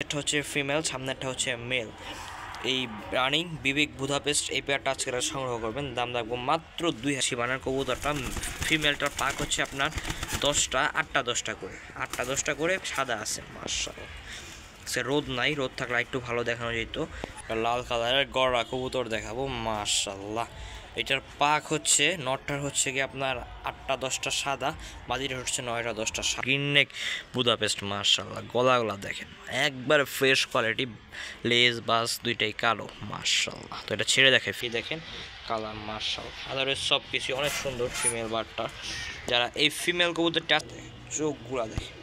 এটা হচ্ছে ফিমেল, সামনেরটা হচ্ছে মেল। এই রানিং বিবেক বুদাপেস্ট এই পেয়ারটা আজকে সংগ্রহ করবেন, দাম রাখবো মাত্র 280। বানার কবুতরটা ফিমেলটার পাক হচ্ছে আপনার 10টা 8টা 10টা করে 8টা 10টা করে সাদা আছে মাশাআল্লাহ। সে রোদ নাই, রোদ থাকলে একটু ভালো দেখানো যেত। লাল কালারের গড়া কবুতর দেখাবো মাশাআল্লাহ। এটার পাক হচ্ছে নটটার হচ্ছে কি আপনার 8টা 10টা সাদা, বাদিটার হচ্ছে 9টা 10টা গ্রিননেক বুদাপেস্ট মাশাআল্লাহ। গলাগুলা দেখেন একবার ফ্রেশ কোয়ালিটি, লেজ বাস দুইটাই কালো মাশাআল্লাহ। তো এটা ছেড়ে দেখে ফি দেখেন কালার মাশাআল্লাহ। আদারের সব কিছু অনেক সুন্দর ফিমেল বারটা। যারা এই ফিমেল কবুতরটা চোখগুলা দেখেন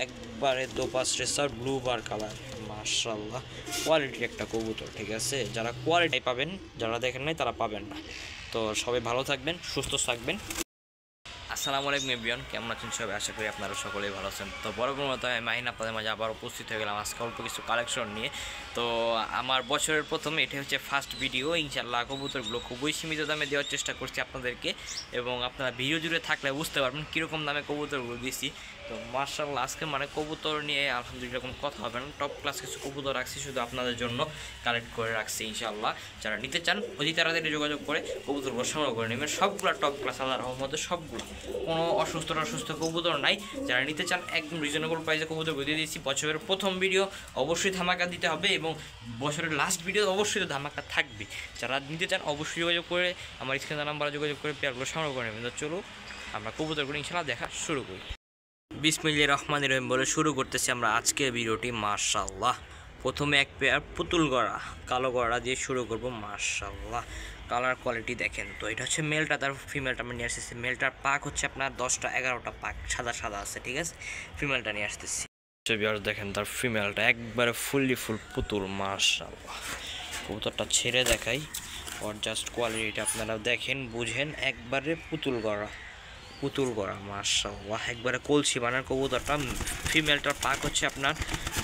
একবারে দোপাস রেসার ব্লু বার কালার মাশাআল্লাহ। কোয়ালিটির একটা কবুতর, ঠিক আছে? যারা কোয়ালিটি পাবেন, যারা দেখেন নাই তারা পাবেন না। তো সবাই ভালো থাকবেন, সুস্থ থাকবেন। আসসালামু আলাইকুম এভরিওয়ান, কেমন আছেন সবাই? আশা করি আপনারা সকলেই ভালো আছেন। তো বড় কোনো মতো আমি মাহিন আপনাদের মাঝে আবার উপস্থিত হয়ে গেলাম আজকে অল্প কিছু কালেকশন নিয়ে। তো আমার বছরের প্রথমে এটা হচ্ছে ফার্স্ট ভিডিও, ইনশাআল্লাহ কবুতরগুলো খুবই সীমিত দামে দেওয়ার চেষ্টা করছি আপনাদেরকে, এবং আপনারা ভিডিও জুড়ে থাকলে বুঝতে পারবেন কীরকম দামে কবুতরগুলো দিয়েছি। তো মাশাআল্লাহ আজকে মানে কবুতর নিয়ে আলহামদুলিল্লাহ কোনো কথা হবে না, টপ ক্লাস কিছু কবুতর রাখছি শুধু আপনাদের জন্য কালেক্ট করে রাখছি ইনশাআল্লাহ। যারা নিতে চান অতি তাড়াতাড়ি যোগাযোগ করে কবুতরগুলো সংগ্রহ করে নেবেন। সবগুলো টপ ক্লাস, আল্লাহর রহমতে সবগুলো, কোনো অসুস্থ কবুতর নাই। যারা নিতে চান একদম রিজনেবল প্রাইসে কবুতর দিয়ে দিয়েছি। বছরের প্রথম ভিডিও অবশ্যই ধামাকা দিতে হবে, এবং বছরের লাস্ট ভিডিও অবশ্যই ধামাকা থাকবে। যারা নিতে চান অবশ্যই যোগাযোগ করে আমার স্ক্রিনের নাম্বারে যোগাযোগ করে পেয়ারগুলো সংগ্রহ করে নেবেন। তো চলো আমরা কবুতরগুলো ইনশাআল্লাহ দেখা শুরু করি। বিসমিল্লাহির রহমানির রহিম বলে শুরু করতেছি আমরা আজকের ভিডিওটি মাশাআল্লাহ। প্রথমে এক পেয়ার পুতুল গড়া কালো গড়া দিয়ে শুরু করব মাশাআল্লাহ। কালার কোয়ালিটি দেখেন। তো এটা হচ্ছে মেলটা, তার ফিমেলটা আমরা নিয়ে আসতেছি। মেলটার পাক হচ্ছে আপনার 10টা 11টা পাক সাদা সাদা আছে, ঠিক আছে? ফিমেলটা নিয়ে আসতেছি। দেখেন তার ফিমেলটা একবারে ফুল পুতুল মাশাআল্লাহ। কবুতরটা ছেড়ে দেখাই, ওর জাস্ট কোয়ালিটিটা আপনারা দেখেন বুঝেন, একবারে পুতুল গড়া মাশাআল্লাহ। একবারে কলসি বানার কবুতরটা ফিমেলটার পাক হচ্ছে আপনার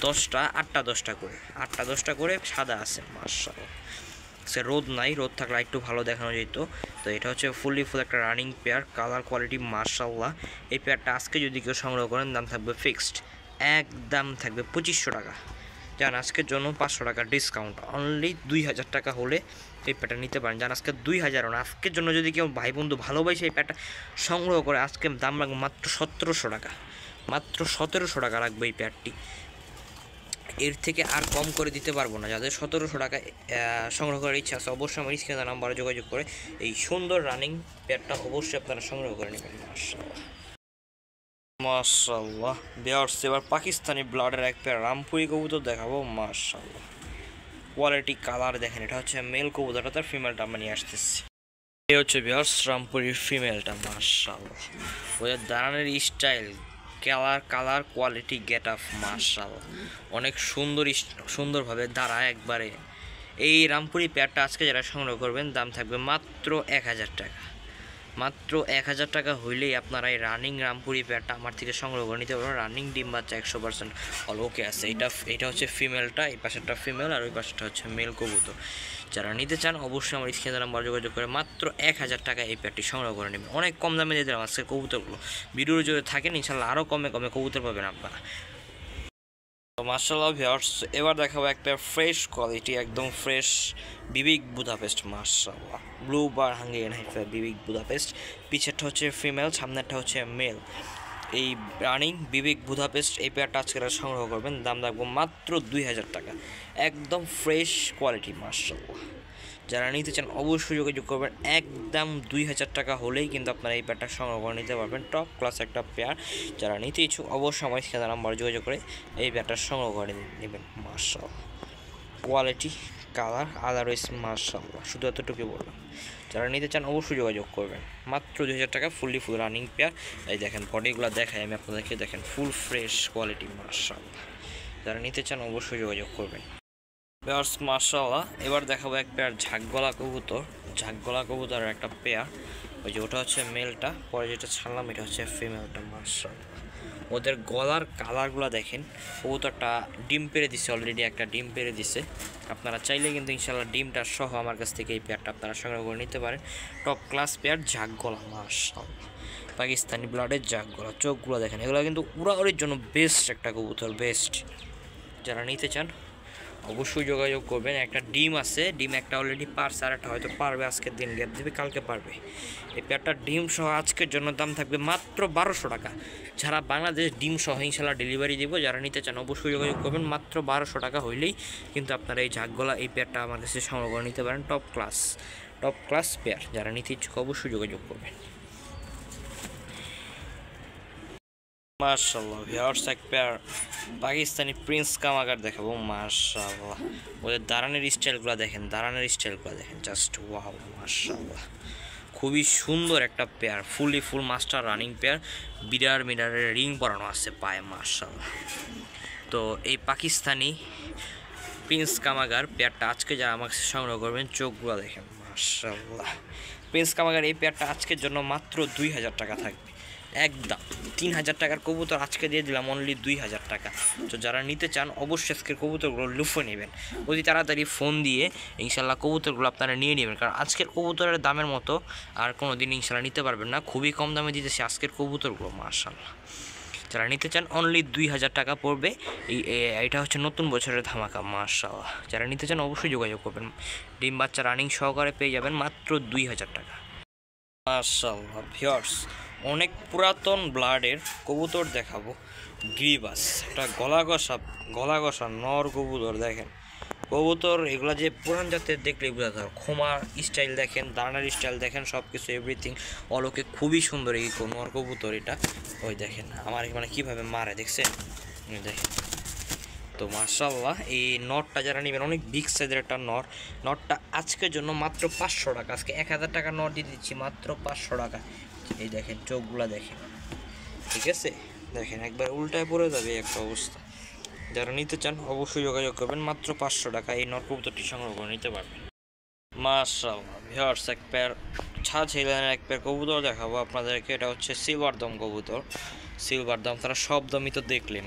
10টা 8টা 10টা করে 8টা 10টা করে সাদা আছে মাশাআল্লাহ। সে রোদ নাই, রোদ থাকলে একটু ভালো দেখানো যেত। তো এটা হচ্ছে ফুল একটা রানিং পেয়ার, কালার কোয়ালিটি মাশাআল্লাহ। এই পেয়ারটা আজকে যদি কেউ সংগ্রহ করেন দাম থাকবে ফিক্সড, একদম থাকবে 2500 টাকা। যান আজকের জন্য 500 টাকা ডিসকাউন্ট, অনলি 2000 টাকা হলে এই প্যাডটা নিতে পারেন। যান আজকে 2000 না, আজকের জন্য যদি কেউ ভাই বন্ধু ভালোবাসে এই প্যাডটা সংগ্রহ করে, আজকে দাম রাখবো মাত্র 1700 টাকা, মাত্র 1700 টাকা রাখবো এই প্যাডটি। এর থেকে আর কম করে দিতে পারবো না। যাদের 1700 টাকা সংগ্রহ করার ইচ্ছা আছে অবশ্যই আমার স্ক্রিনে নাম্বারে যোগাযোগ করে এই সুন্দর রানিং প্যাডটা অবশ্যই আপনারা সংগ্রহ করে নেবেন মাশাআল্লাহ। মাশাআল্লাহ বিয়ার্স, এবার পাকিস্তানি ব্লাডের এক পেয়ার রামপুরি কবুতর দেখাবো মাশাআল্লাহ। কোয়ালিটি কালার দেখেন, এটা হচ্ছে মেল কবুতরটা, তার ফিমেলটা আমরা নিয়ে আসতেছি। এই হচ্ছে বিয়ার্স রামপুরির ফিমেলটা মাশাআল্লাহ। ওদের দাঁড়ানোর style, colour quality get up মাশাআল্লাহ, অনেক সুন্দরভাবে দাঁড়ায় একবারে। এই রামপুরি পেয়ারটা আজকে যারা সংগ্রহ করবেন দাম থাকবে মাত্র 1000 টাকা, মাত্র 1000 টাকা হইলেই আপনারা এই রানিং রামপুরি পেয়ারটা আমার থেকে সংগ্রহ করে নিতে পারবেন। রানিং ডিম বাচ্চা 100% অল ওকে আছে। এটা হচ্ছে ফিমেলটা, এই পাশেরটা ফিমেল আর ওই পাশেরটা হচ্ছে মেল কবুতর। যারা নিতে চান অবশ্যই আমার স্ক্রিনে নাম্বার যোগাযোগ করে মাত্র 1000 টাকা এই পেয়ারটি সংগ্রহ করে নেবেন। অনেক কম দামে দিয়ে দিলাম আজকে কবুতরগুলো। ভিডিওর যদি থাকেন ইনশাল্লাহ আরও কমে কবুতর পাবেন আপনারা। মাশাআল্লাহ ভিউয়ার্স, এবার দেখাবো একটা ফ্রেশ কোয়ালিটি, একদম ফ্রেশ বিবেক বুদাপেস্ট মাশাআল্লাহ। ব্লু বার হাঙ্গেরিয়ান হাইফার বিবেক বুদাপেস্ট। পিছেরটা হচ্ছে ফিমেল, সামনেরটা হচ্ছে মেল। এই রানিং বিবেক বুদাপেস্ট এই পেয়ারটা আজকে সংগ্রহ করবেন, দাম রাখবো মাত্র 2000 টাকা, একদম ফ্রেশ কোয়ালিটি মাশাআল্লাহ। যারা নিতে চান অবশ্যই যোগাযোগ করবেন, একদম 2000 টাকা হলেই কিন্তু আপনারা এই পেয়ারটা সংগ্রহ করে নিতে পারবেন। টপ ক্লাস একটা পেয়ার। যারা নিতে ইচ্ছুক অবশ্যই আমার স্ক্রিনে নাম্বার যোগাযোগ করে এই পেয়ারটা সংগ্রহ করে নেবেন মাশাআল্লাহ। কোয়ালিটি কালার আদারওয়াইজ মাশাআল্লাহ, শুধু এতটুকু বললাম। যারা নিতে চান অবশ্যই যোগাযোগ করবেন, মাত্র 2000 টাকা ফুল রানিং পেয়ার। এই দেখেন বডিগুলো দেখাই আমি আপনাদেরকে, দেখেন ফুল ফ্রেশ কোয়ালিটি মাশাআল্লাহ। যারা নিতে চান অবশ্যই যোগাযোগ করবেন মাশাআল্লাহ। এবার দেখাবো এক পেয়ার ঝাঁকগলা কবুতরের একটা পেয়ার। ওই যে ওটা হচ্ছে মেলটা, পরে যেটা ছাড়লাম এটা হচ্ছে ফিমেলটা মাশাআল্লাহ। ওদের গলার কালারগুলো দেখেন। কবুতরটা ডিম পেড়ে দিছে, অলরেডি একটা ডিম পেড়ে দিছে। আপনারা চাইলে কিন্তু ইনশাআল্লাহ ডিমটা সহ আমার কাছ থেকে এই পেয়ারটা আপনারা সংগ্রহ করে নিতে পারেন। টপ ক্লাস পেয়ার ঝাঁকগলা মাশাআল্লাহ, পাকিস্তানি ব্লাডের ঝাঁকগলা। চোখগুলো দেখেন, এগুলো কিন্তু উড়াউড়ির জন্য বেস্ট একটা কবুতর, বেস্ট। যারা নিতে চান অবশ্যই যোগাযোগ করবেন। একটা ডিম আছে, ডিম একটা অলরেডি পারছে, আর একটা হয়তো পারবে, আজকের দিন গ্যাপ দেবে, কালকে পারবে। এই পেয়ারটা ডিম সহ আজকের জন্য দাম থাকবে মাত্র 1200 টাকা। যারা বাংলাদেশ ডিম সহ ইনশাল্লাহ ডেলিভারি দিব, যারা নিতে চান অবশ্যই যোগাযোগ করবেন। মাত্র 1200 টাকা হইলেই কিন্তু আপনারা এই ঝাঁকগলা এই পেয়ারটা আমার কাছে সংগ্রহ করে নিতে পারেন। টপ ক্লাস পেয়ার, যারা নিতে ইচ্ছুক অবশ্যই যোগাযোগ করবেন। মাশাআল্লাহ ভিউয়ার্স, এক পেয়ার পাকিস্তানি প্রিন্স কামাগার দেখাবো। মাশাআল্লাহ, ওদের দাঁড়ানোর স্টাইলগুলো দেখেন, জাস্ট ওয়াও। মাশাআল্লাহ, খুবই সুন্দর একটা pair, full master running pair, মিরারের রিং পরানো আছে পায়ে। মাশাআল্লাহ, তো এই পাকিস্তানি প্রিন্স কামাগার পেয়ারটা আজকে যারা আমার কাছে সংগ্রহ করবেন, চোখগুলো দেখেন। মাশাআল্লাহ, প্রিন্স কামাগার এই পেয়ারটা আজকের জন্য মাত্র 2000 টাকা থাকবে। একদম 3000 টাকার কবুতর আজকে দিয়ে দিলাম অনলি 2000 টাকা। তো যারা নিতে চান অবশ্যই আজকের কবুতরগুলো লুফে নেবেন, অতি তাড়াতাড়ি ফোন দিয়ে ইনশাল্লাহ কবুতরগুলো আপনারা নিয়ে নেবেন। কারণ আজকের কবুতরের দামের মতো আর কোনো দিন ইনশাল্লাহ নিতে পারবেন না, খুবই কম দামে দিতেছি আজকের কবুতরগুলো। মাশাআল্লাহ, যারা নিতে চান অনলি 2000 টাকা পড়বে। এটা হচ্ছে নতুন বছরের ধামাকা। মাশাআল্লাহ, যারা নিতে চান অবশ্যই যোগাযোগ করবেন। ডিম বাচ্চা রানিং সহকারে পেয়ে যাবেন মাত্র 2000 টাকা। মাশাআল্লাহ ভিউয়ার্স, অনেক পুরাতন ব্লাডের কবুতর দেখাবো। গ্রিবাস, একটা গলা ঘষা নর কবুতর দেখেন। কবুতর এগুলা যে পুরান জাতের দেখলে বোঝা যায়। খোমার স্টাইল দেখেন, দানার স্টাইল দেখেন, সব কিছু এভরিথিং অলোকে খুবই সুন্দর এই নর কবুতর। এটা ওই দেখেন আমার মানে কীভাবে মারে দেখছেন, দেখেন। তো মাশাআল্লাহ, এই নটটা যারা নেবেন অনেক বিগ সাইজের একটা নটটা আজকের জন্য মাত্র 500 টাকা। আজকে 1000 টাকা নট দিয়ে দিচ্ছি মাত্র 500 টাকা। এই দেখেন চোখগুলা দেখেন, ঠিক আছে, দেখেন একবার উল্টায় পড়ে যাবে একটা অবস্থা। যারা নিতে চান অবশ্যই যোগাযোগ করবেন, মাত্র 500 টাকা এই নট কবুতরটি সংগ্রহ করে নিতে পারবেন। মাশাআল্লাহ ভিউয়ার্স, এক পেয়ার ছিলেনের এক পেয়ার কবুতর দেখাবো আপনাদেরকে। এটা হচ্ছে সিলভার দম কবুতর। সিলভার দম তারা সব দমই তো দেখলেন,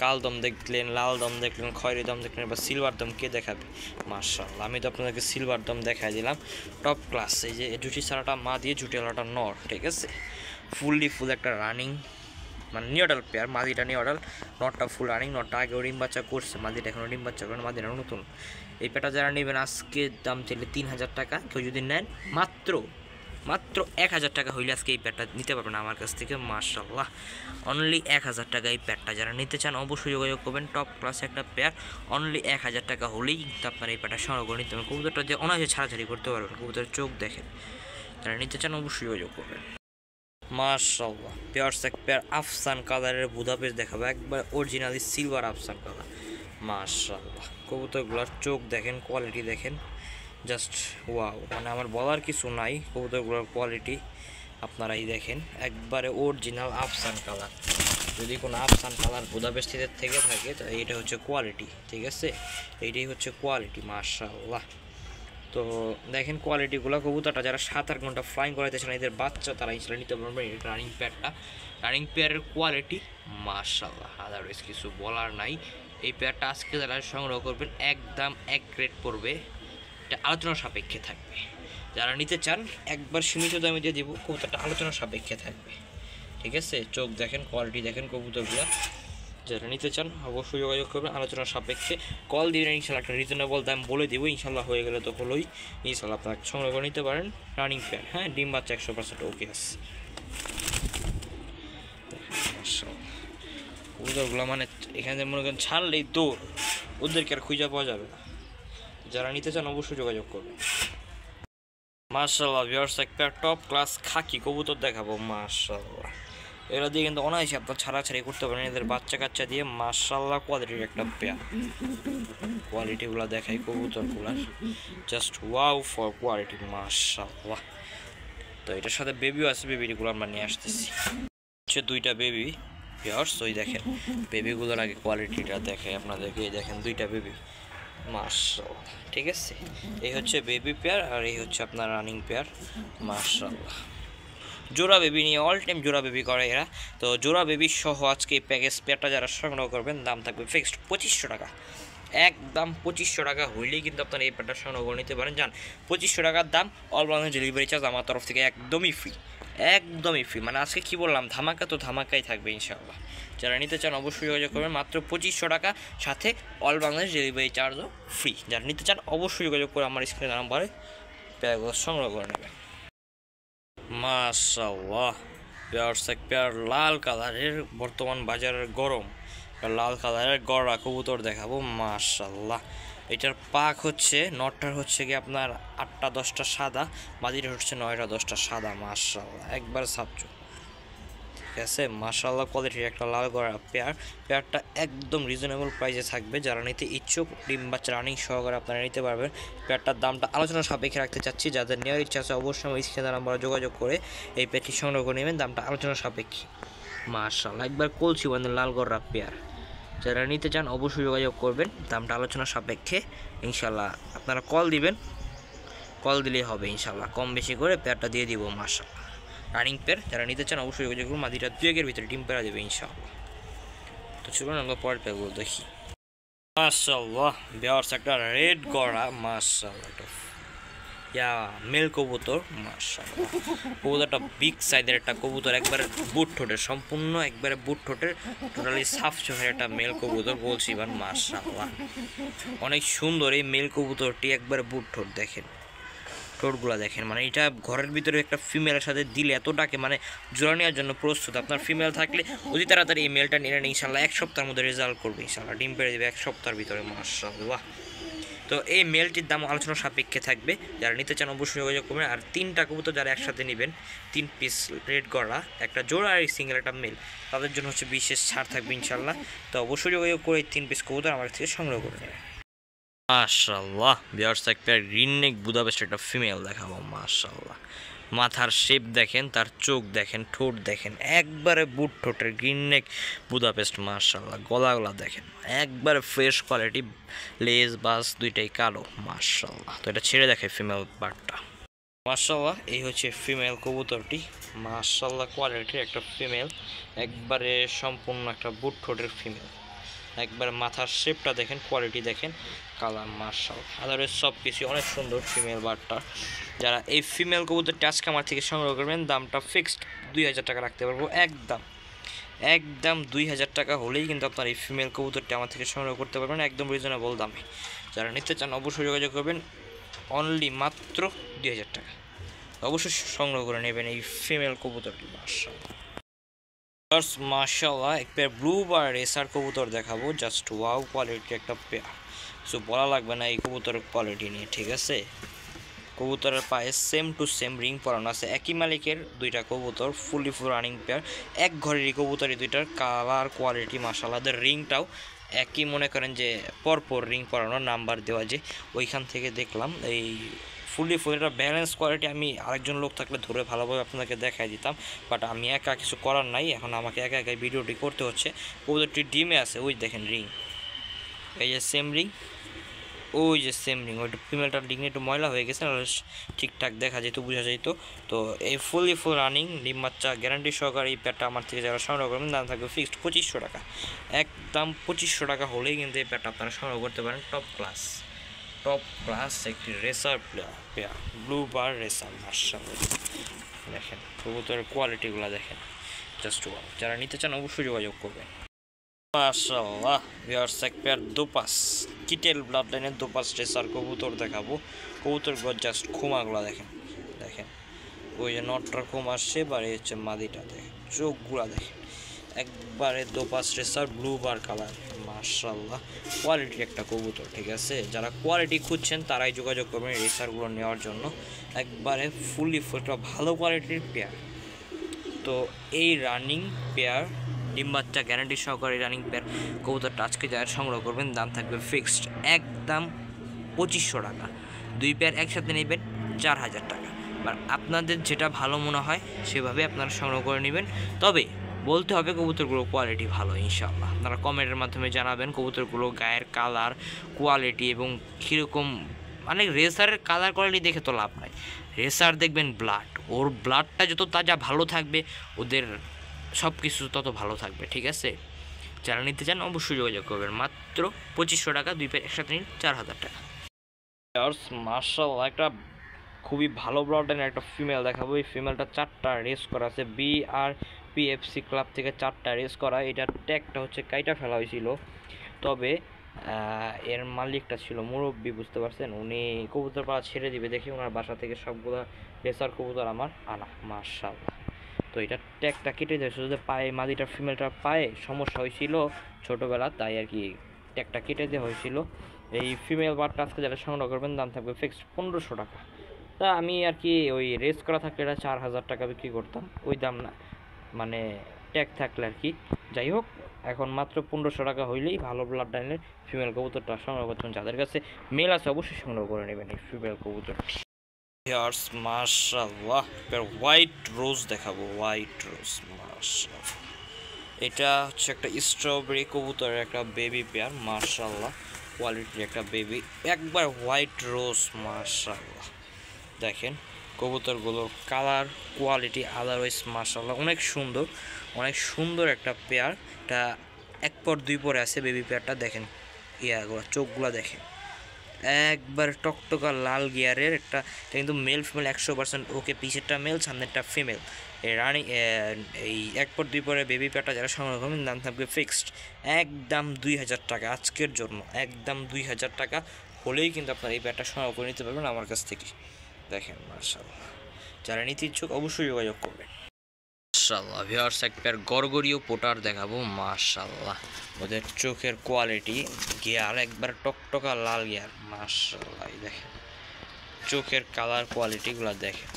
কাল দম দেখলেন, লাল দম দেখলেন, খয়েরি দম দেখলেন, এবার সিলভার দম কে দেখাবে? মাশাআল্লাহ, আমি তো আপনাদেরকে সিলভার দম দেখাই দিলাম। টপ ক্লাস, এই যে জুটি ছাড়াটা মা দিয়ে জুটিওয়ালাটা নর, ঠিক আছে। ফুল একটা রানিং মানে নিউডাল পেয়ার, মাদিটা নিউডাল, নটটা ফুল রানিং। নটটা আগেও ডিম বাচ্চা করছে, মাদিটা এখনও ডিম বাচ্চা করেন, মাদিটা নতুন। এই পেটা যারা নেবেন আজকে দাম চাইলে 3000 টাকা, কেউ যদি নেন মাত্র 1000 টাকা হইলে আজকে এই প্যাডটা নিতে পারবেন আমার কাছ থেকে। মাশাআল্লাহ, অনলি 1000 টাকা এই প্যাডটা। যারা নিতে চান অবশ্যই যোগাযোগ করবেন। টপ ক্লাস একটা প্যাড, অনলি 1000 টাকা হলেই কিন্তু আপনার এই প্যাডটা সংগ্রহ করে নিতে পারবেন। কবুতরটা যে অনায়াসে ছাড়াছাড়ি করতে পারবেন, কবুতরের চোখ দেখেন। যারা নিতে চান অবশ্যই যোগাযোগ করবেন। মাশাআল্লাহ পেয়ার্স, এক পেয়ার আফসান কালারের বুদাপেস্ট দেখাবো, একবার অরিজিনালি সিলভার আফসান কালার। মাশাআল্লাহ, কবুতরগুলোর চোখ দেখেন, কোয়ালিটি দেখেন, জাস্ট ওয়াও। মানে আমার বলার কিছু নাই, কবুতরগুলোর কোয়ালিটি আপনারাই দেখেন, একবারে অরিজিনাল আফসান কালার। যদি কোনো আফসান কালার বুদাপেস্টের থেকে থাকে তো এইটা হচ্ছে কোয়ালিটি, ঠিক আছে, এইটাই হচ্ছে কোয়ালিটি। মাশাআল্লাহ, তো দেখেন কোয়ালিটিগুলো। কবুতরটা যারা 7-8 ঘন্টা ফ্লাইং করাইতে চান এদের বাচ্চা, তারা ইনশাল্লাহ নিতে পারবেন। এই রানিং পেয়ারটা, রানিং পেয়ারের কোয়ালিটি মাশাআল্লাহ, আদারওয়াইজ কিছু বলার নাই। এই পেয়ারটা আজকে যারা সংগ্রহ করবেন একদম এক রেট পড়বে, এটা আলোচনা সাপেক্ষে থাকবে। যারা নিতে চান একবার সীমিত দামে দিয়ে দিব, কবুতরটা আলোচনা সাপেক্ষে থাকবে, ঠিক আছে। চোখ দেখেন, কোয়ালিটি দেখেন কবুতরগুলো। যারা নিতে চান অবশ্যই যোগাযোগ করবেন আলোচনা সাপেক্ষে। কল দিয়ে ইনশাল্লাহ একটা রিজনেবল দাম বলে দেবো, ইনশাল্লাহ হয়ে গেলে তো হলোই। ইনশাল্লাহ আপনারা সংগ্রহ করে নিতে পারেন রানিং পেয়ার। হ্যাঁ, ডিম বাচ্চা 100% ওকে আছে। কবুতরগুলো মানে এখানে মনে করেন ছাড়লেই দৌড়, ওদেরকে আর খুঁজে পাওয়া যাবে না। যারা নিতে চান অবশ্যই যোগাযোগ করবেন। মাশাআল্লাহ ভিউয়ার্স, এক পেয়ার টপ ক্লাস খাকি কবুতর দেখাবো। মাশাআল্লাহ, এরা দিয়ে কিন্তু অনায়াসে আপনার ছাড়াছাড়ি করতে পারেন এদের বাচ্চা কাচ্চা দিয়ে। মাশাআল্লাহ, কোয়ালিটির একটা পেয়ার, কোয়ালিটিগুলো দেখাই কবুতরগুলার, জাস্ট ওয়াও ফর কোয়ালিটি। মাশাআল্লাহ, তো এটার সাথে বেবিও আছে, বেবিগুলো আমরা নিয়ে আসতেছি। হচ্ছে 2টা বেবি ভিউয়ার্স, ওই দেখেন বেবিগুলোর আগে কোয়ালিটিটা দেখে আপনাদেরকে। এই দেখেন 2টা বেবি, মাশাআল্লাহ, ঠিক আছে। এই হচ্ছে বেবি পেয়ার আর এই হচ্ছে আপনার রানিং পেয়ার। মাশাআল্লাহ, জোড়া বেবি নিয়ে অল টাইম জোড়া বেবি করে এরা। তো জোড়া বেবি সহ আজকে এই প্যাকেজ পেয়ারটা যারা সংগ্রহ করবেন দাম থাকবে ফিক্সড 2500 টাকা। একদম 2500 টাকা হইলেই কিন্তু আপনারা এই প্যাডটা সংগ্রহ করে নিতে পারেন। যান 2500 টাকার দাম, অল বাংলাদেশ ডেলিভারি চার্জ আমার তরফ থেকে একদমই ফ্রি, একদমই ফ্রি। মানে আজকে কি বললাম, ধামাকা তো ধামাকাই থাকবে ইনশাআল্লাহ। যারা নিতে চান অবশ্যই যোগাযোগ করবেন, মাত্র 2500 টাকা, সাথে অল বাংলাদেশ ডেলিভারি চার্জও ফ্রি। যারা নিতে চান অবশ্যই যোগাযোগ করে আমার স্ক্রিনে নাম্বারে পেয়ারগুলো সংগ্রহ করে নেবেন। মাশাআল্লাহ পেয়ারস এক পেয়ার লাল কালারের, বর্তমান বাজারের গরম লাল কালারের গড়া কবুতর দেখাবো। মাশাআল্লাহ এটার পাক হচ্ছে নটটার হচ্ছে কি আপনার 8টা 10টা সাদা, বাজিটা হচ্ছে 9টা 10টা সাদা। মাশাআল্লাহ একবার সাবচু, ঠিক আছে। মাশাআল্লাহ কোয়ালিটির একটা লাল গড়া পেয়ারটা একদম রিজনেবল প্রাইসে থাকবে। যারা নিতে ইচ্ছুক ডিম বাচ্চা রানিং সহকারে আপনারা নিতে পারবেন। পেয়ারটার দামটা আলোচনা সাপেক্ষে রাখতে চাচ্ছি, যাদের নেওয়ার ইচ্ছা আছে অবশ্যই আমার স্ক্রিনে নাম্বারে যোগাযোগ করে এই পেয়ারটি সংগ্রহ করে নেবেন, দামটা আলোচনা সাপেক্ষে। মাশাআল্লাহ একবার কলসি বান্ধব লাল গড়া পেয়ার, যারা নিতে চান অবশ্যই যোগাযোগ করবেন, দামটা আলোচনা সাপেক্ষে ইনশাল্লাহ। আপনারা কল দিবেন, কল দিলেই হবে ইনশাল্লাহ, কম বেশি করে পেয়ারটা দিয়ে দিব। মাশাআল্লাহ রানিং পেয়ার, যারা নিতে চান অবশ্যই যোগাযোগ করুন, মাদিটা 2 এর ভিতরে ডিম পেয়ারা দেবে ইনশাআল্লাহ। তো চলুন আমরা পরের পেয়ারগুলো দেখি। মাশাআল্লাহ ভিউয়ার্স একটা রেড গড়া, মাশাআল্লাহ একটা মেল কবুতর। মাশাআল্লাহ কবুতরটা বিগ সাইজের একটা কবুতর, একবারে বুট ঠোঁটের, সম্পূর্ণ একবারে বুট ঠোঁটের, টোটালি সাফ চোখের একটা মেল কবুতর বলছি। মাশাআল্লাহ অনেক সুন্দর এই মেল কবুতরটি, একবারে বুট ঠোঁট দেখেন, ঠোঁটগুলো দেখেন, মানে এটা ঘরের ভিতরে একটা ফিমেলের সাথে দিলে এত ডাকে, মানে জোড়া নেওয়ার জন্য প্রস্তুত। আপনার ফিমেল থাকলে অতি তাড়াতাড়ি এই মেলটা নিলেন ইনশাল্লাহ 1 সপ্তাহের মধ্যে রেজাল্ট করবে ইনশাল্লাহ, ডিম পেড়ে দেবে 1 সপ্তাহের ভিতরে। মাশাআল্লাহ তো এই মেলটির দাম আলোচনা সাপেক্ষে থাকবে, যারা নিতে চান অবশ্যই যোগাযোগ করবেন। আর 3টা কবুতর যারা একসাথে নেবেন, 3 পিস রেড গড়া, একটা জোড়া আর সিঙ্গেল একটা মেল, তাদের জন্য হচ্ছে বিশেষ ছাড় থাকবে ইনশাল্লাহ। তো অবশ্যই যোগাযোগ করে 3 পিস কবুতর আমার থেকে সংগ্রহ করে নেবেন। মাশাআল্লাহ ভিউয়ার্স এক পেয়ার গ্রিন নেক বুদাপেস্ট একটা ফিমেল দেখাবো। মাশাআল্লাহ মাথার শেপ দেখেন, তার চোখ দেখেন, ঠোঁট দেখেন, একবারে বুট ঠোঁটের গ্রিন নেক বুদাপেস্ট। মাশাআল্লাহ গলাগুলা দেখেন, একবারে ফ্রেশ কোয়ালিটি, লেজ বাস দুইটাই কালো। মাশাআল্লাহ তো এটা ছেড়ে দেখে ফিমেল বার্ডটা। মাশাআল্লাহ এই হচ্ছে ফিমেল কবুতরটি। মাশাআল্লাহ কোয়ালিটির একটা ফিমেল, একবারে সম্পূর্ণ একটা বুট ঠোঁটের ফিমেল, একবার মাথার শেপটা দেখেন, কোয়ালিটি দেখেন, কালার। মাশাআল্লাহ আদারের সব কিছু অনেক সুন্দর ফিমেল বার্ডটা। যারা এই ফিমেল কবুতরটা আজকে আমার থেকে সংগ্রহ করবেন, দামটা ফিক্সড 2000 টাকা রাখতে পারবো, একদম 2000 টাকা হলেই কিন্তু আপনার এই ফিমেল কবুতরটা আমার থেকে সংগ্রহ করতে পারবেন একদম রিজনেবল দামে। যারা নিতে চান অবশ্যই যোগাযোগ করবেন, অনলি মাত্র 2000 টাকা অবশ্যই সংগ্রহ করে নেবেন এই ফিমেল কবুতরটি। মাশাআল্লাহ এক পেয়ার ব্লু বার রেসার কবুতর দেখাবো, জাস্ট ওয়াও কোয়ালিটির একটা পেয়ার, সো বলা লাগবে না এই কবুতরের কোয়ালিটি নিয়ে, ঠিক আছে। কবুতরের পায়ে সেম টু সেম রিং পরানো আছে, একই মালিকের 2টা কবুতর, ফুল রানিং পেয়ার, এক ঘরেরই কবুতর, এই 2টার কালার কোয়ালিটি মাশাআল্লাহ। রিংটাও একই, মনে করেন যে পরপর রিং পরানো, নাম্বার দেওয়া, যে ওইখান থেকে দেখলাম এই ফুল এটা ব্যালেন্স কোয়ালিটি। আমি আরেকজন লোক থাকলে ধরে ভালোভাবে আপনাকে দেখাই দিতাম, বাট আমি একা কিছু করার নাই, এখন আমাকে একা একাই ভিডিওটি করতে হচ্ছে। কবুতরটি ডিমে আছে, ওই দেখেন রিং, এই যে সেম রিং, ওই যে সেম রিং, ওইটা ফিমেলটার রিং একটু ময়লা হয়ে গেছে, ঠিকঠাক দেখা যেত, বোঝা যেত। তো এই ফুল রানিং ডিম বাচ্চা গ্যারান্টি সহকারে এই প্যাডটা আমার থেকে যারা সংগ্রহ করবেন, দাম থাকবে ফিক্সড 2500 টাকা, একদম 2500 টাকা হলেই কিন্তু এই প্যাডটা আপনারা সংগ্রহ করতে পারেন। টপ ক্লাস একটি রেসার পেয়ার, ব্লু বার রেসার। মাশাআল্লাহ দেখেন কবুতরের কোয়ালিটিগুলো দেখেন, জাস্ট ওয়াও। যারা নিতে চান অবশ্যই যোগাযোগ করবেন। মাশাআল্লাহ ভিউয়ার্স এক পেয়ার দোপাস, কিটেল ব্লাড লাইনের দোপাস রেসার কবুতর দেখাবো। কবুতরগুলো জাস্ট খুমাগুলো দেখেন, ওই যে নটটার খুম আসছে, বা এই হচ্ছে মাদিটা দেখেন, চোখগুলা দেখেন, একবারে দোপাস রেসার ব্লু বার কালার। মাশাআল্লাহ কোয়ালিটির একটা কবুতর, ঠিক আছে। যারা কোয়ালিটি খুঁজছেন তারাই যোগাযোগ করবেন রেসারগুলো নেওয়ার জন্য, একবারে ফুলটা ভালো কোয়ালিটির পেয়ার। তো এই রানিং পেয়ার ডিম বাচ্চা গ্যারান্টি সহকারে রানিং পেয়ার কবুতরটা আজকে যারা সংগ্রহ করবেন, দাম থাকবে ফিক্সড একদম 2500 টাকা। 2 পেয়ার একসাথে নেবেন 4000 টাকা। আর আপনাদের যেটা ভালো মনে হয় সেভাবে আপনারা সংগ্রহ করে নেবেন, তবে বলতে হবে কবুতরগুলো কোয়ালিটি ভালো ইনশাআল্লাহ। আপনারা কমেন্টের মাধ্যমে জানাবেন কবুতরগুলো গায়ের কালার কোয়ালিটি এবং কীরকম, মানে রেসারের কালার কোয়ালিটি দেখে তো লাভ নাই, রেসার দেখবেন ব্লাড, ওর ব্লাডটা যত তাজা ভালো থাকবে ওদের সব কিছু তত ভালো থাকবে, ঠিক আছে। যারা নিতে চান অবশ্যই যোগাযোগ করবেন, মাত্র 2500 টাকা, 2 পেয়ার একসাথে নিন 4000 টাকা। মাশাআল্লাহ একটা খুবই ভালো ব্লাড লাইনের একটা ফিমেল দেখাবো। এই ফিমেলটা 4টা রেস করা আছে, BRP পিএফসি ক্লাব থেকে 4টা রেস করা। এটার ট্যাগটা হচ্ছে কাইটা ফেলা হয়েছিল, তবে এর মালিকটা ছিল মুরব্বী, বুঝতে পারছেন, উনি কবুতর পাড়া ছেড়ে দিবে দেখে ওনার বাসা থেকে সবগুলা রেসার কবুতর আমার আনা, মাশাআল্লাহ। তো এটা ট্যাগটা কেটে দিয়েছে, যদি পায়ে মাদিটার ফিমেলটার পায়ে সমস্যা হয়েছিল ছোটোবেলা, তাই আর কি ট্যাগটা কেটে দেওয়া হয়েছিল। এই ফিমেল বারটা আজকে যারা সংগ্রহ করবেন দাম থাকবে ফিক্সড 1500 টাকা। তা আমি আর কি ওই রেস করা থাকলে এটা 4000 টাকা বিক্রি করতাম, ওই দাম না, মানে ট্যাগ থাকলে আর কি। যাই হোক, এখন মাত্র 1500 টাকা হইলেই ভালো ব্লাড লাইনের ফিমেল কবুতরটা সংগ্রহ করছেন। যাদের কাছে মেল আছে অবশ্যই সংগ্রহ করে নেবেন এই ফিমেল কবুতর। মাশাআল্লাহ, হোয়াইট রোজ দেখাবো, হোয়াইট রোজ মাশাআল্লাহ। এটা হচ্ছে একটা স্ট্রবেরি কবুতরের একটা বেবি পেয়ার, মাশাআল্লাহ কোয়ালিটির একটা বেবি, একবার হোয়াইট রোজ মাশাআল্লাহ। দেখেন কবুতরগুলোর কালার কোয়ালিটি আদারওয়াইজ মাশাআল্লাহ অনেক সুন্দর, অনেক সুন্দর একটা পেয়ার। এটা এক পর দুই পরে আছে বেবি পেয়ারটা, দেখেন ইয়াগুলো চোখগুলো দেখেন একবার টকটকা লাল গিয়ারের একটা। এটা কিন্তু মেল ফিমেল 100% ওকে, পিছেরটা মেল সামনেরটা ফিমেল। এই রানি এই এক পর দুই পরে বেবি পেয়ারটা যারা সংগ্রহ করবেন দাম থাকবে ফিক্সড একদম 2000 টাকা আজকের জন্য, একদম 2000 টাকা হলেই কিন্তু আপনার এই পেয়ারটা সংগ্রহ করে নিতে পারবেন আমার কাছ থেকে। দেখেন মাশাআল্লাহ, যারা নিতে ইচ্ছুক অবশ্যই যোগাযোগ করবেন। মাশাআল্লাহ ভিউয়ার্স, এক পেয়ার গরগরীয় পোটার দেখাবো, মাশাআল্লাহ ওদের চোখের কোয়ালিটি, গিয়ার একবার টকটকা লাল গিয়ার, মাশাআল্লাহ দেখেন চোখের কালার কোয়ালিটিগুলো দেখেন,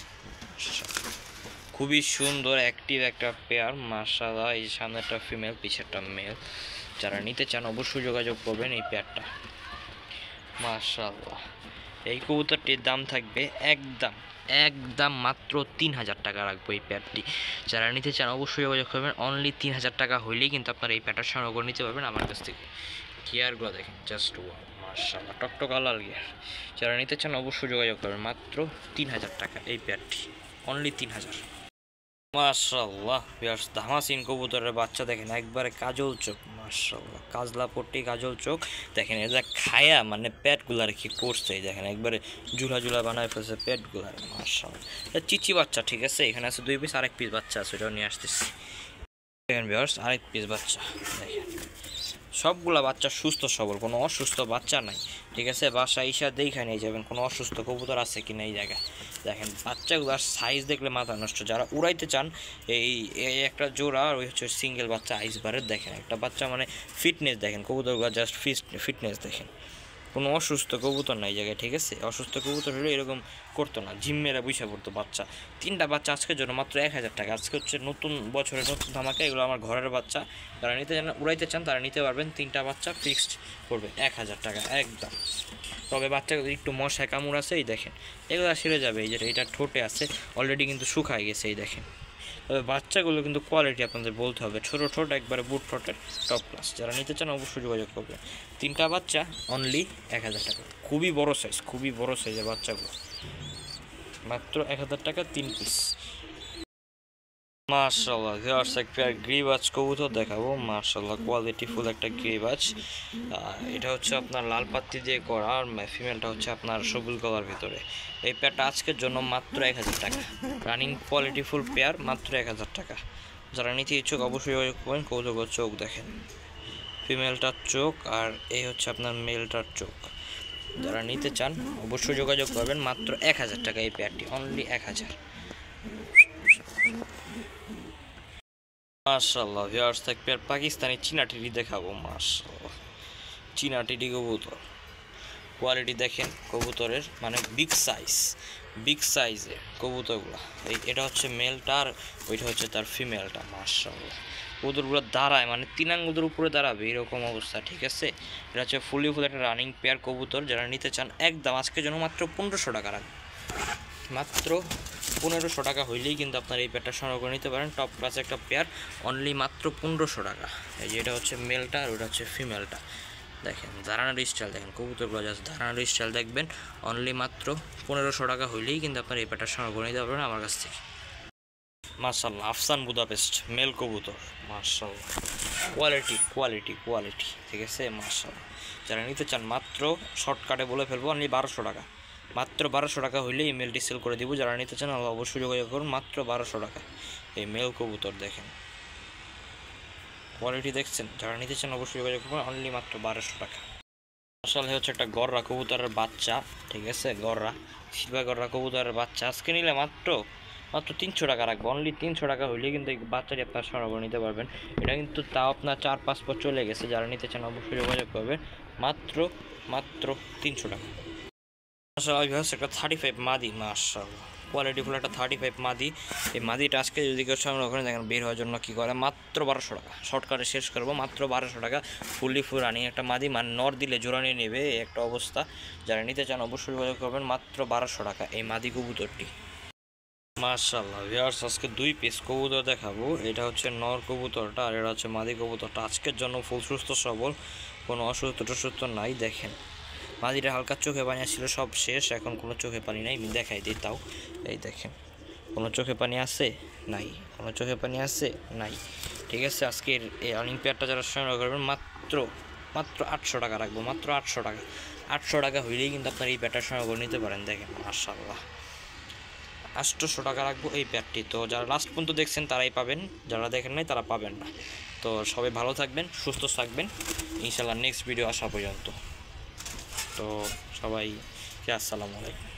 খুবই সুন্দর অ্যাক্টিভ একটা পেয়ার মাশাআল্লাহ। এই সামনেটা ফিমেল পিছেরটা মেল, যারা নিতে চান অবশ্যই যোগাযোগ করবেন এই পেয়ারটা মাশাআল্লাহ। এই কবুতরটির দাম থাকবে একদম একদম মাত্র 3000 টাকা রাখবো এই প্যাডটি। যারা নিতে চান অবশ্যই যোগাযোগ করবেন, অনলি 3000 টাকা হইলেই কিন্তু আপনারা এই প্যাডটা সংগ্রহ করে নিতে পারবেন আমার কাছ থেকে। গিয়ারগুলো দেখেন জাস্ট মাশাআল্লাহ টকটকা লাল গিয়ার। যারা নিতে চান অবশ্যই যোগাযোগ করবেন, মাত্র 3000 টাকা এই প্যাডটি, অনলি 3000। মাশাআল্লাহ ভিউয়ার্স, ধামাসিন কবুতরের বাচ্চা দেখেন একবারে কাজল চোখ, মাশাআল্লাহ কাজলা পট্টি কাজল চোখ। দেখেন এটা খায়া মানে পেটগুলা রেখে করছে, দেখেন একবারে ঝুলা ঝুলা বানায় ফেলছে পেটগুলা, মাশাআল্লাহ। এটা চিচি বাচ্চা, ঠিক আছে, এখানে আছে 2 পিস, আরেক পিস বাচ্চা আছে, ওটাও নিয়ে আসতেছি। দেখেন ভিউয়ার্স আরেক পিস বাচ্চা, দেখেন সবগুলা বাচ্চা সুস্থ সবল, কোনো অসুস্থ বাচ্চা নাই, ঠিক আছে। বাসা ইসা দেখে নিয়ে যাবেন কোনো অসুস্থ কবুতর আছে কিনা এই জায়গায়। দেখেন বাচ্চাগুলোর সাইজ দেখলে মাথা নষ্ট, যারা উড়াইতে চান এই একটা জোড়া আর ওই হচ্ছে সিঙ্গেল বাচ্চা আইসবারের। দেখেন একটা বাচ্চা মানে ফিটনেস দেখেন, কবুতরগুলো জাস্ট ফিটনেস দেখেন, কোনো অসুস্থ কবুতর নাই জায়গায়, ঠিক আছে। অসুস্থ কবুতর হলে এরকম করতো না, জিম মেরা বৈশা পড়তো বাচ্চা। 3টা বাচ্চা আজকের জন্য মাত্র 1000 টাকা। আজকে হচ্ছে নতুন বছরের নতুন ধামাকা, এগুলো আমার ঘরের বাচ্চা, যারা নিতে চান উড়াইতে চান তারা নিতে পারবেন। 3টা বাচ্চা ফিক্সড করবে 1000 টাকা একদম। তবে বাচ্চাগুলো একটু মশায় কামড় আছে, এই দেখেন এগুলো সেরে যাবে। এই যেটা এটা ঠোঁটে আছে অলরেডি কিন্তু শুকায় গেছে, এই দেখেন। তবে বাচ্চাগুলো কিন্তু কোয়ালিটি আপনাদের বলতে হবে, ছোটো ঠোঁট একবারে বুট ঠোঁটের টপ ক্লাস। যারা নিতে চান অবশ্যই যোগাযোগ করবে। 3টা বাচ্চা অনলি 1000 টাকা, খুবই বড় সাইজ, খুবই বড় সাইজের বাচ্চাগুলো, মাত্র 1000 টাকা 3 পিস। মাশাআল্লাহ ভিউয়ার্স, এক পেয়ার গ্রিবাজ কবুতর দেখাবো, মাশাআল্লাহ কোয়ালিটি ফুল একটা গ্রিবাজ। এটা হচ্ছে আপনার লাল পাত্তি দিয়ে করা, আর ফিমেলটা হচ্ছে আপনার সবুজ গলার ভিতরে। এই পেয়ারটা আজকের জন্য মাত্র 1000 টাকা, রানিং কোয়ালিটি ফুল পেয়ার, মাত্র 1000 টাকা। যারা নিতে ইচ্ছুক অবশ্যই যোগাযোগ করবেন। কবুতর চোখ দেখেন, ফিমেলটার চোখ আর এই হচ্ছে আপনার মেলটার চোখ। যারা নিতে চান অবশ্যই যোগাযোগ করবেন, মাত্র 1000 টাকা এই পেয়ারটি, অনলি 1000। মাশাআল্লাহ ভিউয়ার্স, এক পেয়ার পাকিস্তানি চীনা টিডি দেখাবো, মাশাআল্লাহ চীনা টিডি কবুতর কোয়ালিটি দেখেন কবুতরের, মানে বিগ সাইজের কবুতরগুলো। এটা হচ্ছে মেলটা আর ওইটা হচ্ছে তার ফিমেলটা, মাশাআল্লাহ কবুতরগুলো দাঁড়ায় মানে 3 আঙ্গুলের উপরে দাঁড়াবে এরকম অবস্থা, ঠিক আছে। এটা হচ্ছে ফুল একটা রানিং পেয়ার কবুতর। যারা নিতে চান একদম আজকের জন্য মাত্র 1500 টাকা রাখবে, মাত্র 1500 টাকা হইলেই কিন্তু আপনার এই পেয়ারটা সংগ্রহ করে নিতে পারেন। টপ ক্লাস একটা পেয়ার, অনলি মাত্র 1500 টাকা। এই যে এটা হচ্ছে মেলটা আর ওটা হচ্ছে ফিমেলটা। দেখেন দাঁড়ানোর স্টাইল দেখেন, কবুতরগুলো জাস্ট দাঁড়ানোর স্টাইল দেখবেন। অনলি মাত্র 1500 টাকা হইলেই কিন্তু আপনার এই পেয়ারটা সংগ্রহ করে নিতে পারবেন আমার কাছ থেকে। মাশাআল্লাহ আফসান বুদাপেস্ট মেল কবুতর, মাশাআল্লাহ কোয়ালিটি, ঠিক আছে মাশাআল্লাহ। যারা নিতে চান মাত্র শর্টকাটে বলে ফেলবো, অনলি 1200 টাকা, মাত্র 1200 টাকা হইলে ইমেলটি সেল করে দিব। যারা নিতে চান অবশ্যই যোগাযোগ করুন, মাত্র 1200 টাকা এই মেল কবুতর দেখেন। কোয়ালিটি দেখছেন, যারা নিতে চান অবশ্যই যোগাযোগ করবেন, অনলি মাত্র 1200 টাকা। আসলে হচ্ছে একটা গররা কবুতরের বাচ্চা, ঠিক আছে, গররা সিলভার গররা কবুতরের বাচ্চা আজকে নিলে মাত্র 300 টাকা রাখবো, অনলি 300 টাকা হইলে কিন্তু এই বাচ্চাটি আপনার সংগ্রহ করে নিতে পারবেন। এটা কিন্তু তাও আপনার 4-5 পর চলে গেছে, যারা নিতে চান অবশ্যই যোগাযোগ করবেন, মাত্র 300 টাকা। মাশাআল্লাহ একটা 35 মাদি, মাশাআল্লাহ কোয়ালিটি ফুল একটা 35 মাদি। এই মাদিটা আজকে যদি কেউ সংগ্রহ করেন দেখেন বের হওয়ার জন্য কী করে, মাত্র 1200 টাকা। শর্টকাটে শেষ করবো, মাত্র 1200 টাকা। ফুললি ফুল রানিং একটা মাদি, মানে নর দিলে জোড়া নিয়ে নেবে একটা অবস্থা। যারা নিতে চান অবশ্যই যোগাযোগ করবেন, মাত্র 1200 টাকা এই মাদি কবুতরটি। মাশাআল্লাহ ভিউয়ার্স আজকে 2 পিস কবুতর দেখাবো। এটা হচ্ছে নর কবুতরটা আর এটা হচ্ছে মাদি কবুতরটা। আজকের জন্য ফুল সুস্থ সবল, কোনো অসুস্থ নাই। দেখেন মাদিটা হালকা চোখে পানি আসছিল, সব শেষ, এখন কোনো চোখে পানি নাই। আমি দেখাই দিই তাও, এই দেখেন কোনো চোখে পানি আছে নাই, কোনো চোখে পানি আছে নাই, ঠিক আছে। আজকের এই রানিং পেয়ারটা যারা সংগ্রহ করবেন মাত্র 800 টাকা রাখবো, মাত্র 800 টাকা। 800 টাকা হইলেই কিন্তু আপনার এই পেয়ারটা সংগ্রহ করে নিতে পারেন। দেখেন মাশাআল্লাহ 800 টাকা রাখবো এই প্যাডটি। তো যারা লাস্ট পর্যন্ত দেখছেন তারাই পাবেন, যারা দেখেন নাই তারা পাবেন না। তো সবাই ভালো থাকবেন, সুস্থ থাকবেন, ইনশাআল্লাহ নেক্সট ভিডিও আসা পর্যন্ত। তো সবাইকে আসসালামু আলাইকুম।